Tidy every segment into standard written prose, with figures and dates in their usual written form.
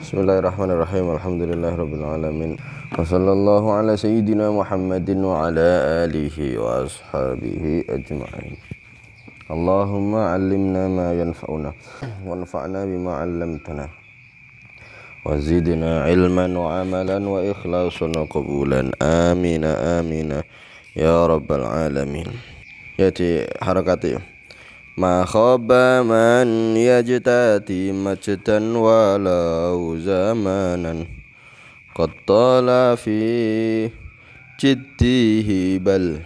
Bismillahirrahmanirrahim. Alhamdulillahirabbil alamin. Wassallallahu ala sayyidina Muhammadin wa ala alihi wa ashabihi ajma'in. Allahumma 'allimna ma yanfa'una wanfa'na bima 'allamtana wa zidna ilman wa amalan wa ikhlasan wa qabulan. Amin amin ya rabbal alamin. Yati harakati ma khaba man yajtati majdan walau zamanan qad tala fi jiddihi bal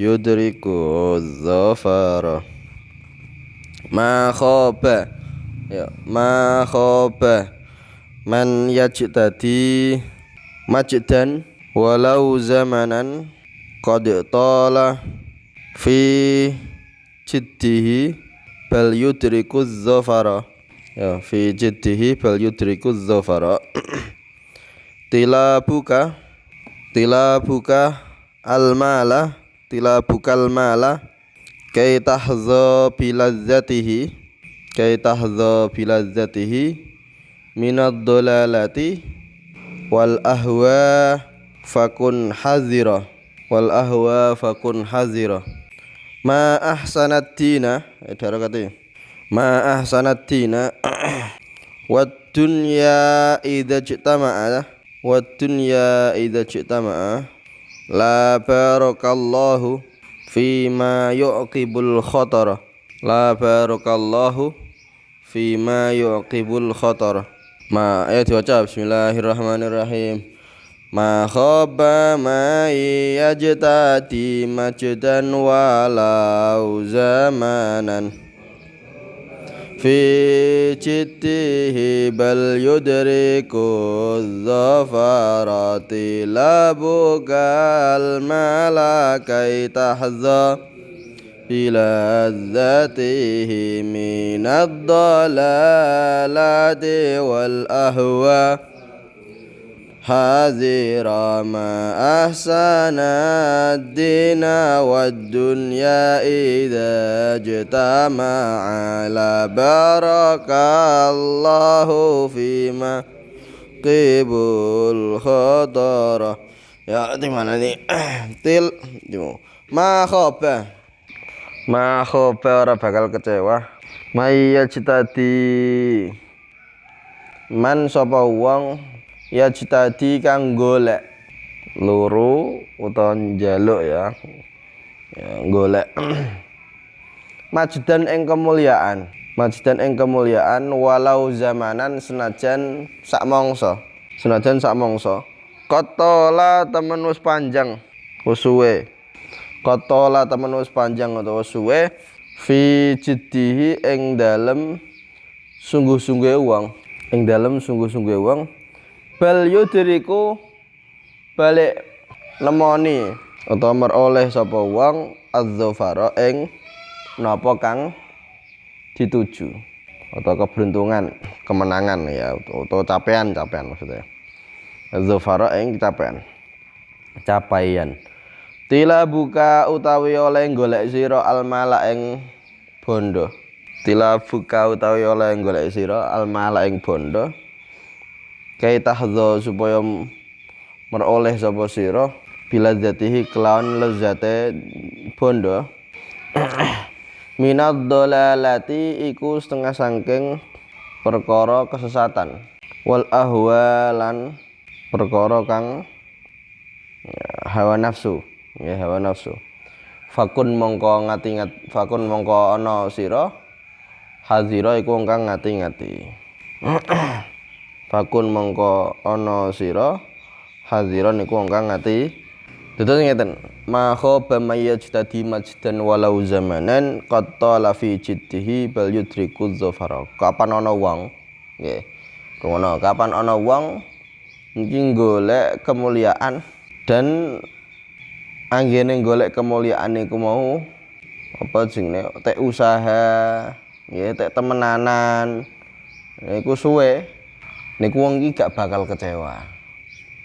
yudriku dhafara. Ma khaba ya ma khaba man yajtati majdan walau zamanan qad tala fi jiddihi bal yudrikuz zafara. Ya, fi jiddihi bal yudrikuz zafara. tilabuka al-mala tilabukal mala kay tahza biladzatihi minad dhalalati wal ahwa fakun hazira ma ahsanad dina ma ahsanad dina wad dunya idza ijtama'a la barakallahu fima yuqibul khatara ma ayat diwaca. Bismillahirrahmanirrahim. Ma khaba ma yajtati majdan walau zamanan fi jiddihi bal yudriku dhafarati labukal malakai tahza biladzatihi minad dhalalati wal ahwa hazira ma ahsana ad-dina wad dunya idza jtama'a la barakallahu fima qibul khatara. Ya di mana nih? Ma khaba ora bakal kecewa. Maya citati man sapa wong ya citadi kang golek luru utawa njaluk ya golek majdan ing kemuliaan walau zamanan senajan sak mangsa qatola temen wis panjang suwe utawa suwe fi jiddihi ing dalem sungguh-sungguhe wong bal yudriku balik nemoni atau meroleh sapa wong az-zafara ing napa kang dituju atau keberuntungan, kemenangan ya atau capaian maksudnya. Az-zafara ing capaian. Tilabuka utawi oleh golek sira al-mala ing bondo. Kay tahza supaya meroleh sapa sira biladzatihi kelawan lezate bondo. Minad dhalalati iku setengah sangking perkara kesesatan wal ahwalan perkara kang hawa nafsu fakun mongko ana sira hazira iku kang ngati-ngati. Fakun mongko ana sira hadiran iku kang ngati. Dadi ngeten, ma khaba mayyajtadi majdan walau zamanan qad tala fi jiddihi bal yudriku dhafara. Kapan ana wong nggih ngono, kapan ana wong iki golek kemuliaan dan anggene golek kemuliaan iku mau apa jenenge tek usaha nggih tek temenanan iku suwe niku wong iki gak bakal kecewa,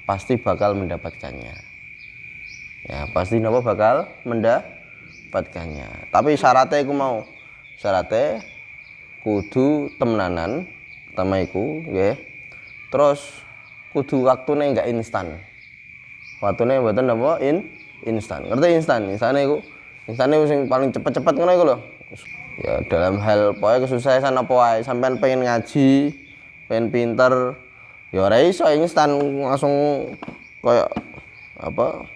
pasti bakal mendapatkannya. Ya, pasti napa bakal mendapatkannya. Tapi syaratnya iku mau, syaratnya kudu temenanan, pertama iku nggih Terus kudu waktune enggak instan. Waktune mboten apa instan. Ngerti instan? Insane iku instane sing paling cepet-cepet ngono iku lho. Ya dalam hal pokoknya kesuksesan apa wae, sampean pengen ngaji, pengen pinter, ya ora iso instan langsung kayak apa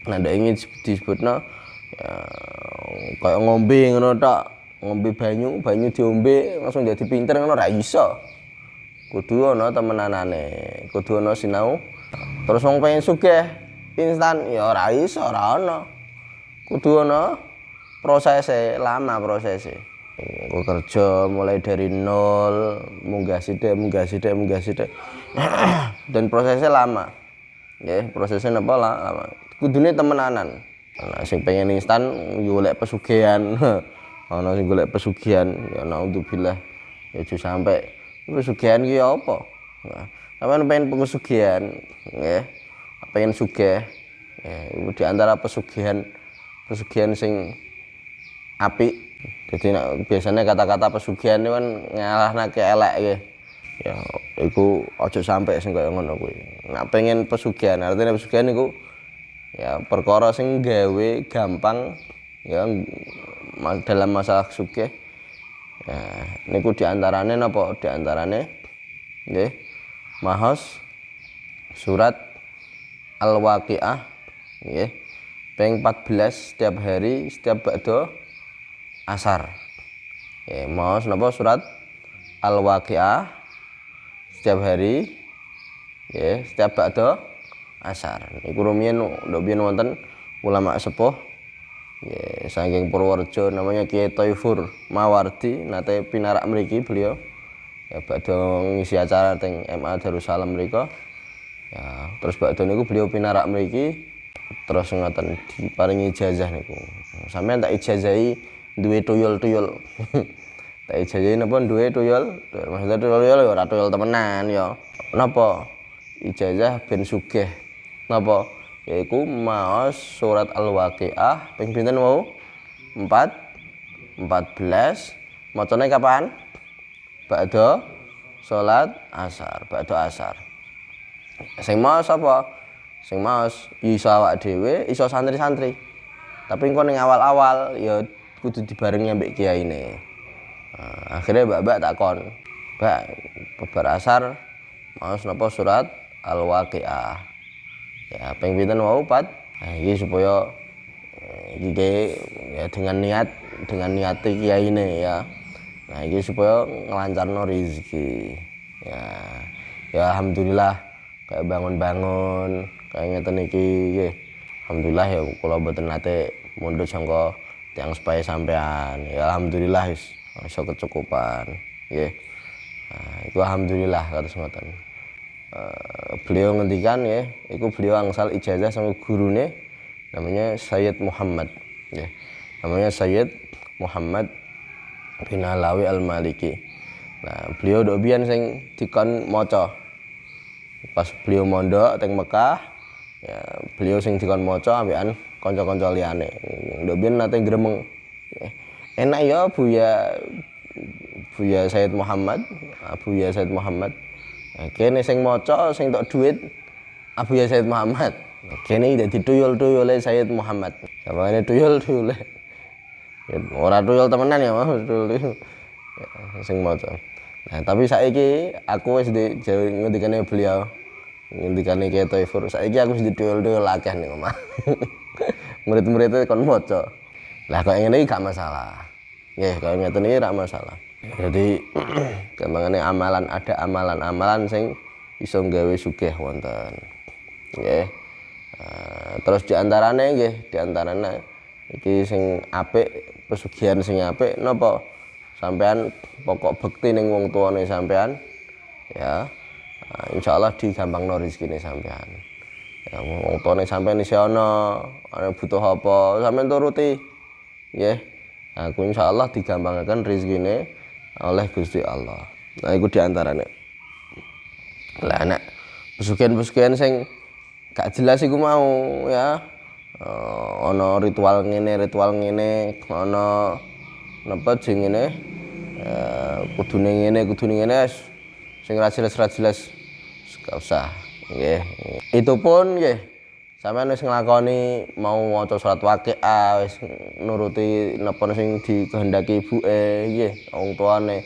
nanda ingin disebutna ya kayak ngombe ngono tok, ngombe banyu diombe langsung jadi pinter ngono ora iso. Kudu ana temenanane, kudu ana sinau. Terus wong pengen sugih instan ya ora iso, ora ana. Kudu ana prosesnya lama prosesnya. Aku kerja mulai dari nol, munggah sithik dan prosesnya lama. Ya, prosesnya apa lama. Kudune temenanan. Ana sing pengen instan golek pesugihan. Ana sing golek pesugihan ya naudzubillah. Ya aja sampai pesugihan ki apa? Nah, sampeyan pengen pesugihan, nggih. Pengen sugih. Ya, di antara pesugihan sing apik. Jadi biasanya kata-kata pesugihan itu kan ngalahnake elek nggih. Ya iku aja sampai sing kaya ngono kuwi. Nek pengen pesugihan, artinya pesugihan iku ya perkara sing gawe gampang ya dalam masalah sugih. Ya niku diantarane napa? Diantarane nggih mahos surat Al-Waqiah nggih. Ping 14 setiap hari setiap ba'da asar. Ya, maos napa surat Al-Waqiah setiap hari ya setiap ba'da asar. Niku rumiyin ndok biyen wonten ulama sepuh ya saking Purworejo namanya Kiai Thaifur Mawardi nate pinarak mriki beliau ya ba'da ngisi acara teng MA Darussalam mriku. Ya, terus ba'da niku beliau pinarak mriki terus ngoten diparingi ijazah niku. Sampeyan tak ijazahi duwe tuyul-tuyul. Tak ijazahi napa duwe tuyul? Maksudnya tuyul ya ora tuyul temenan ya. Napa? Ijazah ben sugih. Napa? Yaiku maos surat Al-Waqiah ping pinten wau? 14. Macane kapan? Ba'da salat asar, ba'da asar. Sing maos apa? Sing maos iso awak dhewe, iso santri-santri. Tapi engko ning awal-awal ya kudu dibarengi ambek kiyaine. Akhirnya mbak-mbak takon, "Mbak, bar asar maos napa surat Al-Waqiah?" Ya ping pinten wau 4. Nah, iki supaya iki ya dengan niat kiyaine ya. Nah, iki supaya nglancarno rezeki. Ya alhamdulillah kayak bangun-bangun kayak ngeten iki nggih. Alhamdulillah ya kula mboten nate mundhut sangka tiyang sepahe sampean. Ya alhamdulillah wis iso kecukupan nggih. Nah, iku alhamdulillah kados ngoten. Beliau ngendikan ya, iku beliau angsal ijazah sama gurune namanya Sayyid Muhammad ya. Namanya Sayyid Muhammad bin Alawi Al-Maliki. Nah, beliau ndok biyen sing dikon maca. Pas beliau mondok teng Mekah, ya beliau sing dikon maca ambekan kanca-kanca liyane. Ndok biyen nate gremeng. Enak ya Buya Sayyid Muhammad, Buya Sayyid Muhammad. Kene sing maca sing tok dhuwit Abuya Sayyid Muhammad. Kene dadi tuyul-tuyule Sayyid Muhammad. Samane tuyul-tuyule. Ya ora tuyul temenan ya, Mas. Tuyul. Ya, sing maca. Nah, tapi saiki aku wis ngendikane beliau. Ngendikane Kiai Thaifur. Saiki aku wis tuyul-tuyul akeh ning omah. Murid-muridé kon maca. Lah kok ngene iki gak masalah. Nggih, kok ngeten iki ra masalah. Jadi gampangane ada amalan-amalan sing iso gawe sugih wonten. Nggih. Terus diantarane iki sing apik, pesugihan sing apik napa? Sampean pokok bekti ning wong tuane sampean ya. Insyaallah digampangno rezekine sampean. Ya wong tuane sampean isih ana butuh apa, sampean turuti. Nggih. Aku insyaallah digampangaken rezekine oleh Gusti Allah. Nah iku diantarane. Lah nek pesugihan-pesugihan sing gak jelas iku mau ya. Ana ritual ngene, ana napa jenenge kudune ngene sing ra jelas gak usah nggih. Itu pun nggih sampeyan wis nglakoni mau maca salat Waqiah wis nuruti napa sing dikehendaki ibuke nggih wong tuane.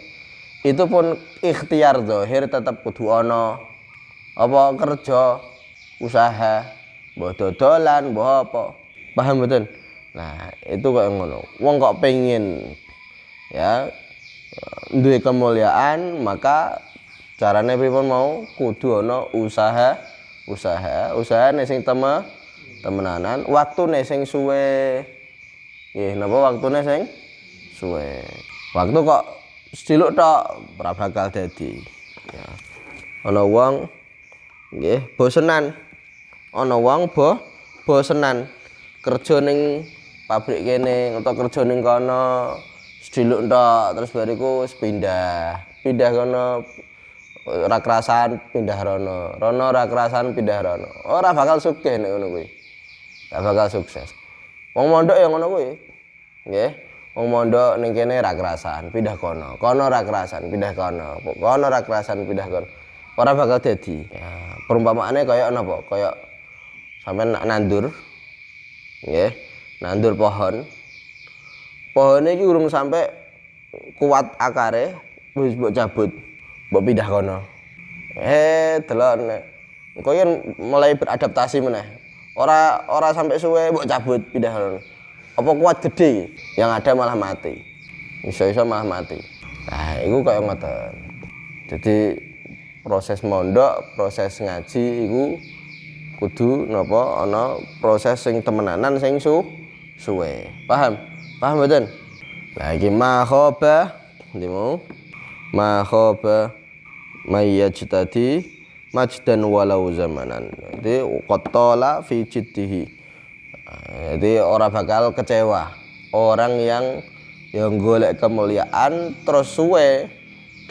Itu pun ikhtiar zahir tetep kudu ana apa kerja usaha mbah dodolan mbah apa. Paham mboten? Nah, itu kok ngono. Wong kok pengen ya duwe kemuliaan, maka carane pripun mau kudu ana usaha nek sing temenanan, waktune sing suwe. Nggih, napa waktune sing suwe. Waktu kok sediluk tok ora bakal dadi. Ya. Ana wong nggih bosenan. Ana wong bosenan kerja ning pabrik kene utawa kerja ning kono sediluk tok terus bariku wis pindah kono ora kerasan pindah rono ora kerasan pindah rono ora bakal sugih nek ngono kuwi gak bakal sukses. Wong mondok ya ngono kuwi nggih wong mondok ning kene ora kerasan pindah kono ora kerasan pindah kono ora kerasan pindah kono ora bakal dadi. Ya perumpamaane kaya napa kaya sampean nandur nggih nandur pohon iki urung sampai kuat akare wis mbok cabut mbok pindah kono delok engko yen mulai beradaptasi meneh ora sampai suwe mbok cabut pindah kono apa kuat gede yang ada malah mati iso-iso malah mati. Nah iku kaya ngoten. Jadi proses mondok proses ngaji iku kudu napa ana proses sing temenanan sing suwe. Paham mboten? Lah iki ma khaba ndimo ma khaba mayyajtadi majdan walau zamanan. Jadi qatala fi jiddihi. Jadi ora bakal kecewa orang yang golek kemuliaan terus suwe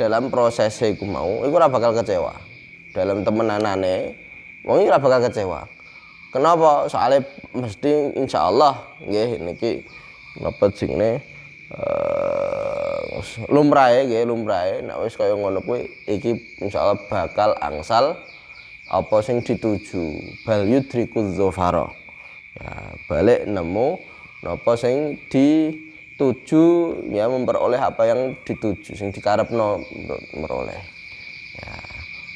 dalam proses iku mau iku ora bakal kecewa. Dalam temenanane wong iki ora bakal kecewa. Kenapa? Soalnya mesti insyaallah nggih niki napa jenenge lumrahe nek wis kaya ngono kuwi iki insyaallah bakal angsal apa sing dituju bal yudrikuz zafara. Ya, balik nemu napa sing dituju ya memperoleh apa yang dituju sing dikarepno meroleh. Ya,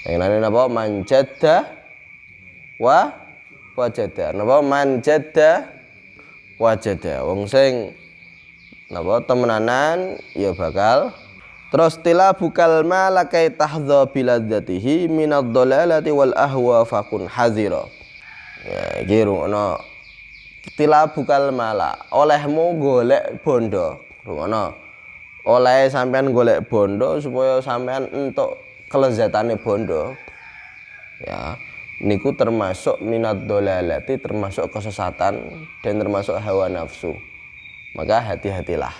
pengenane napa manjadda wajada napa manjadda wajada wong sing napa temenanan ya bakal terus tila bukal malakai tahdha biladzatihi minad dhalalati wal ahwa fakun hazira. Ya iki rungokno tila bukal mala olehmu golek bondo rungokno oleh sampean golek bondo supaya sampean entuk kelezatane bondo ya niku termasuk minad dhalalati termasuk kesesatan dan termasuk hawa nafsu. Maka hati-hatilah.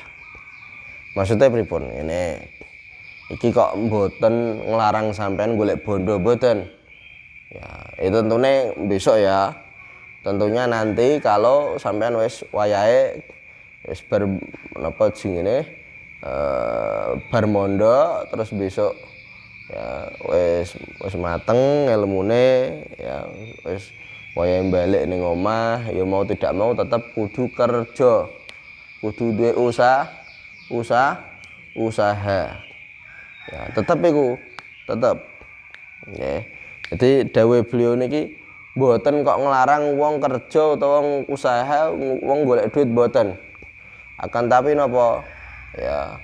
Maksudnya pripun ini iki kok mboten nglarang sampean golek bondo mboten. Ya, itu tentunya besok ya. Tentunya nanti kalau sampean wis wayahe wis bar napa jengene bar mondo terus besok ya wis mateng ilmune ya wis wayahe balik ning omah ya mau tidak mau tetap kudu kerja kudu duwe usaha ya tetep iku tetep nggih. Jadi dawuh beliau niki mboten kok nglarang wong kerja utawa wong usaha wong golek duit mboten akan tapi napa ya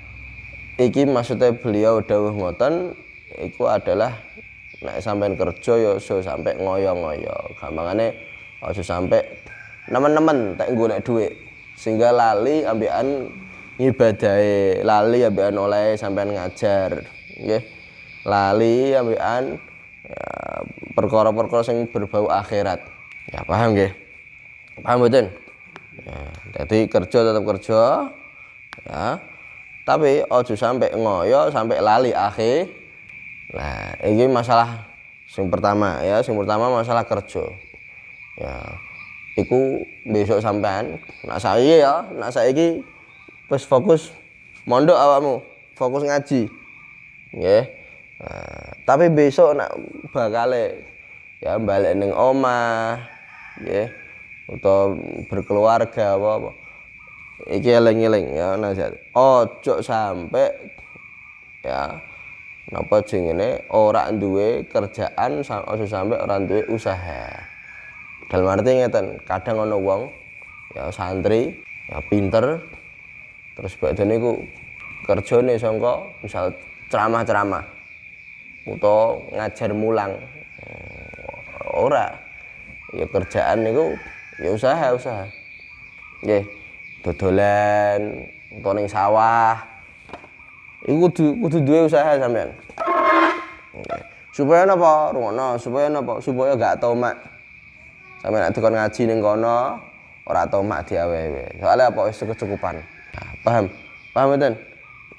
iki maksudnya beliau dawuh ngoten iku adalah nek sampean kerja ya aja sampai ngoyo-ngoyo. Gampangane aja sampai nemen-nemen tek golek dhuwit sehingga lali ambekan ngibadahe, lali ambekan oleh sampean ngajar, nggih. Lali ambekan ya, perkara-perkara sing berbau akhirat. Ya paham nggih? Paham mboten? Ya, jadi kerja tetap kerja ya. Tapi aja sampai ngoyo sampai lali akhir. Nah, ini masalah sing pertama ya, sing pertama masalah kerja. Ya, iku besok sampean nak saiki ya, nak saiki wis fokus mondok awakmu, fokus ngaji. Nggih. Tapi besok nak bakale ya balik ning omah nggih utawa berkeluarga apa iki eling-eling ya nasihat ojo sampai ya napa jenenge ora duwe kerjaan, ojo sampai ora duwe usaha. Dalam arti ngeten, kadang ana wong ya santri ya pinter terus badane iku kerjane sangka misal ceramah-ceramah utawa ngajar mulang. Ora ya kerjaan niku ya usaha nggih dodolan utawa ning sawah iku kudu duwe usaha sampean. Supaya napa? Rungono, supaya napa? Supaya gak tomak. Sampeyan nek dikon ngaji ning kono ora tomak diawewe. Soale apa wis kecukupan. Nah, paham? Paham mboten?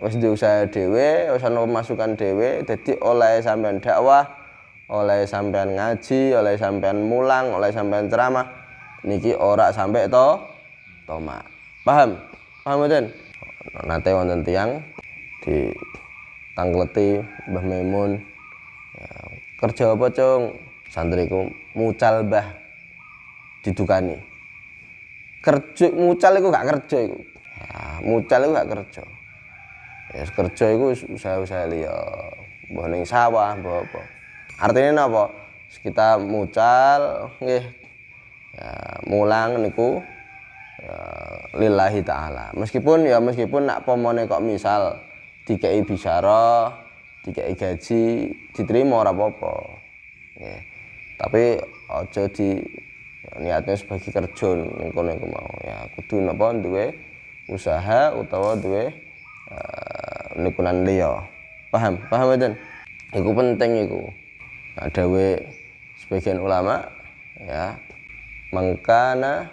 Wis duwe usaha dhewe, wis ana pemasukan dhewe, dadi oleh sampean dakwah, oleh sampean ngaji, oleh sampean mulang, oleh sampean ceramah niki ora sampai tomak. Paham? Paham mboten? Nate wonten tiyang ditangkleti Mbah Maimun. Ya, kerja apa, Cung? Santriku mucal, Mbah. Didukani. Kerja mucal iku gak kerja iku. Ya, mucal iku gak kerja. Ya kerja iku usaha-usaha liya. Mbah ning sawah, mbah apa. Artine napa? Kita mucal nggih. Ya, mulang niku ya, lillahi ta'ala. Meskipun nak pomone kok misal dikei bisyarah, dikei gaji, diterima ora apa-apa. Nggih. Tapi aja di niatnya sebagai kerja ning kono iku mau. Ya kudu napa duwe usaha utawa duwe nikunan liya. Paham? Paham mboten? Iku penting iku. Nah, dawuh sebagian ulama ya mangkana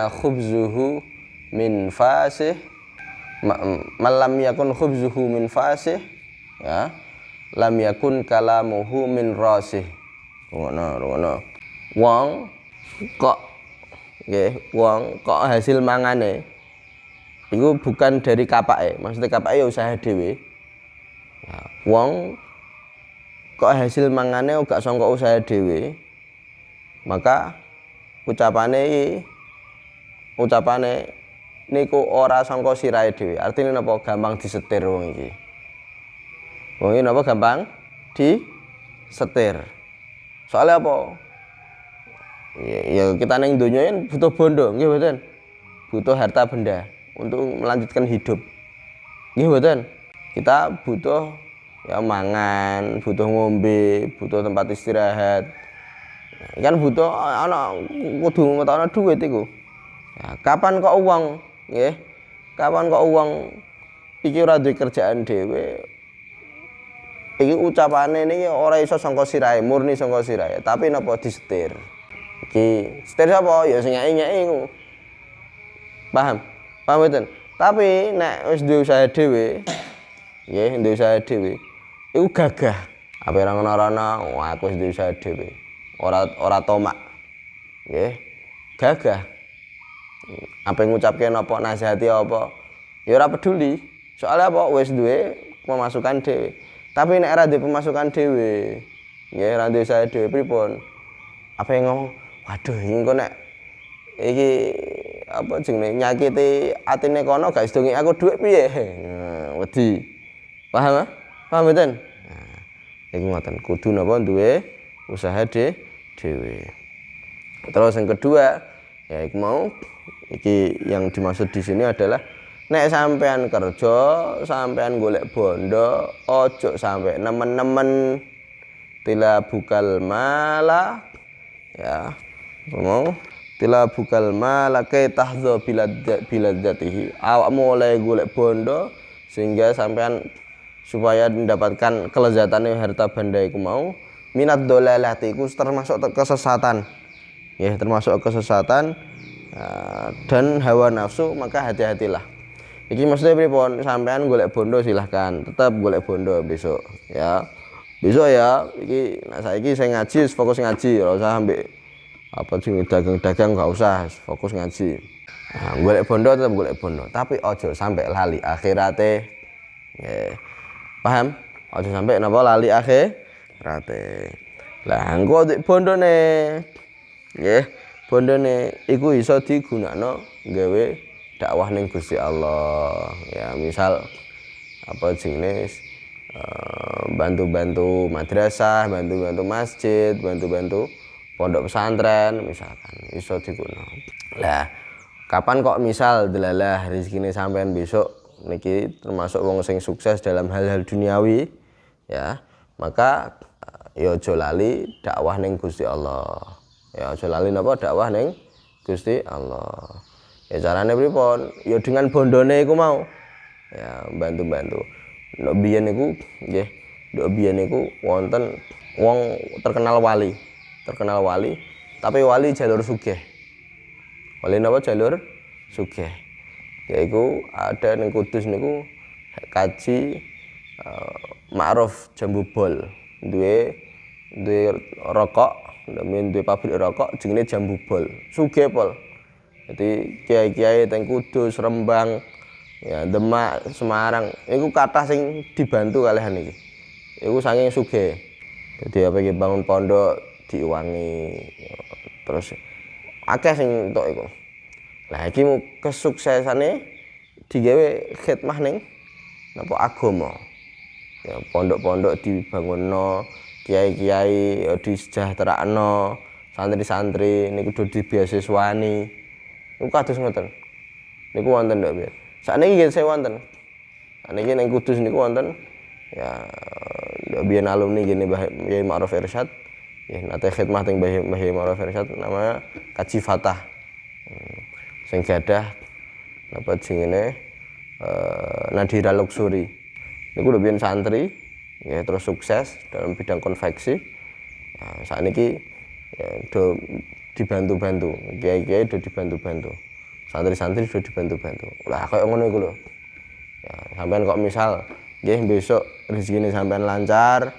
khubzuhu min fasih malam yakun khubzuhu min fasih ya lam yakun kalamuhu min rasih. Ngono. Wong kok hasil mangane iku bukan dari kapake. Maksudnya kapake ya usaha dhewe. Ya, wong kok hasil mangane gak sangka usaha dhewe. Maka ucapane niku ora sangka sirahe dhewe. Artine napa? Gampang disetir wong iki. Wong iki napa gampang disetir. Soalnya apa? Ya kita ning donya kan butuh bondo, nggih mboten? Butuh harta benda untuk melanjutkan hidup. Nggih mboten? Kita butuh ya mangan, butuh ngombe, butuh tempat istirahat. Kan butuh ana kudu ngetokno duit iku. Ya, kapan kok uang nggih? Kapan kok uang iki ora duwe kerjaan dhewe? Iki ucapane niki ora iso sangka sirahe, murni sangka sirahe, tapi napa disetir. Iki setir sapa? Ya sing nyai-nyai iku. Paham? Paham mboten? Tapi nek wis duwe usaha dhewe, nggih, duwe usaha dhewe, iku gagah. Apa ora ngono-ngono, aku wis duwe usaha dhewe. Ora tomak. Nggih. Gagah. Apa ngucapke napa nasihati apa? Ya ora peduli. Soalnya apa wis duwe pemasukan dhewe. Tapi nek ora duwe pemasukan dhewe, nggih ora duwe usaha dhewe pripun? Apa yang ngomong? Waduh, engko nek iki apa jenenge nyakiti atine kono gak sedongi aku dhuwit piye? Nah, wedi. Paham? Paham mboten? Nah, iku ngoten, kudu napa duwe usaha dhewe. Terus yang kedua, ya iku mau iki yang dimaksud di sini adalah nek sampean kerja, sampean golek bondo, ojo sampai nemen-nemen tila bukal mala ya. Mau tila bukal mala kay tahza biladzatihi. Awakmu oleh golek bondo sehingga sampean supaya mendapatkan kelezatan harta benda iku mau minat dolalati iku termasuk kesesatan. Ya, termasuk kesesatan dan hawa nafsu, maka hati-hatilah. Iki maksudnya pripun? Sampean golek bondo silahkan, tetap golek bondo besok ya. Besok ya, iki nah saiki saya ngaji, fokus ngaji, ora usah ambek apa jenenge dagang-dagang gak usah, fokus ngaji. Nah, golek bondo tetap golek bondo, tapi ojo sampai lali akhirate. Nggih. Paham? Aja sampai napa lali akhirate. Lah engko nek bondone nggih, bondone iku iso digunakno gawe dakwah ning Gusti Allah. Ya misal apa jenenge bantu-bantu madrasah, bantu-bantu masjid, bantu-bantu pondok pesantren misalkan iso digunakan. Lah kapan kok misal delalah rezekine sampean besok niki termasuk wong sing sukses dalam hal-hal duniawi ya, maka ya aja lali dakwah ning Gusti Allah. Ya aja lali napa dakwah ning Gusti Allah. Ya carane pripun? Ya dengan bondone iku mau. Ya bantu-bantu. Nek biyen niku nggih, nek biyen niku wonten wong terkenal wali. Terkenal wali, tapi wali jalur sugih. Wali napa jalur sugih. Yaiku ada ning Kudus niku kaji Ma'ruf Jambu Bol. Duwe rokok, duwe pabrik rokok jenenge Jambu Bol. Sugih pol. Jadi kiai-kiai teng Kudus, Rembang, ya Demak, Semarang, iku kathah sing dibantu kalihan iki. Iku saking sugih. Jadi apa iki bangun pondok diuwangi. Terus akeh sing entuk iku. Lah iki kesuksesane digawe khidmah ning napa agama. Ya pondok-pondok dibangunno, kiai-kiai ya disejahterano, santri-santri niku do dibeasiswani. Niku kados ngoten. Niku wonten nduk piye. Sakniki nggih saya wonten. Sakniki ning Kudus niku wonten ya biyen alumni gini Mbah Ma'ruf Irsyad. Ya nate khidmah teng Mbah Ma'ruf Irsyad namanya Kaji Fatah. Sing gadah napa jenenge Nadira Luxury. Niku lho biyen santri ya terus sukses dalam bidang konveksi. Nah, sakniki ya do dibantu-bantu, kiai-kiai do dibantu-bantu. Santri-santri do dibantu-bantu. Lah koyo ngono iku lho. Ya, sampean kok misal nggih besok rezekine sampean lancar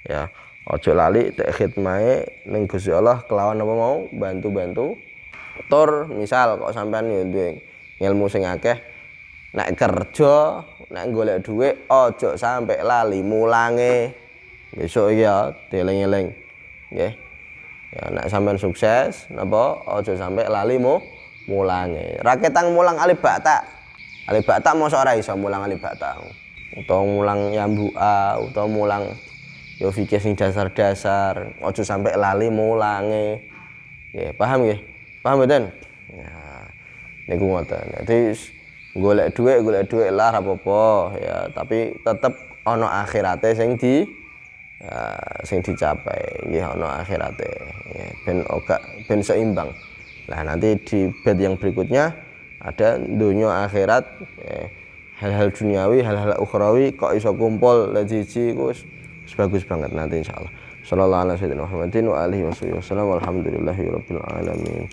ya, aja lali tek khidmahe ning Gusti Allah kelawan apa mau bantu-bantu. Tur misal kok sampean yo duwe ilmu sing akeh, nek kerja, nek golek dhuwit aja sampe lali mulange. Besok iki ya dieling-eling. Nggih. Ya nek sampean sukses napa aja sampe lali mulange. Raketang mulang alif bata. Alif bata mosok ora iso mulang alif bata. Utawa mulang yambua, utawa mulang yo fikih sing dasar-dasar, aja sampe lali mulange. Nggih, paham nggih? Paham mboten? Ya, niku ngoten. Dadi golek dhuwit lah ora apa-apa ya, tapi tetep ana akhirate sing dicapai. Nggih ana akhirate. Ya, ben seimbang. Lah nanti di bed yang berikutnya ada dunia akhirat, hal-hal duniawi, hal-hal ukhrawi kok iso kumpul lan siji iku bagus banget nanti insyaallah. Sallallahu alaihi wasallam wa alihi wasallam. Alhamdulillahirabbil alamin.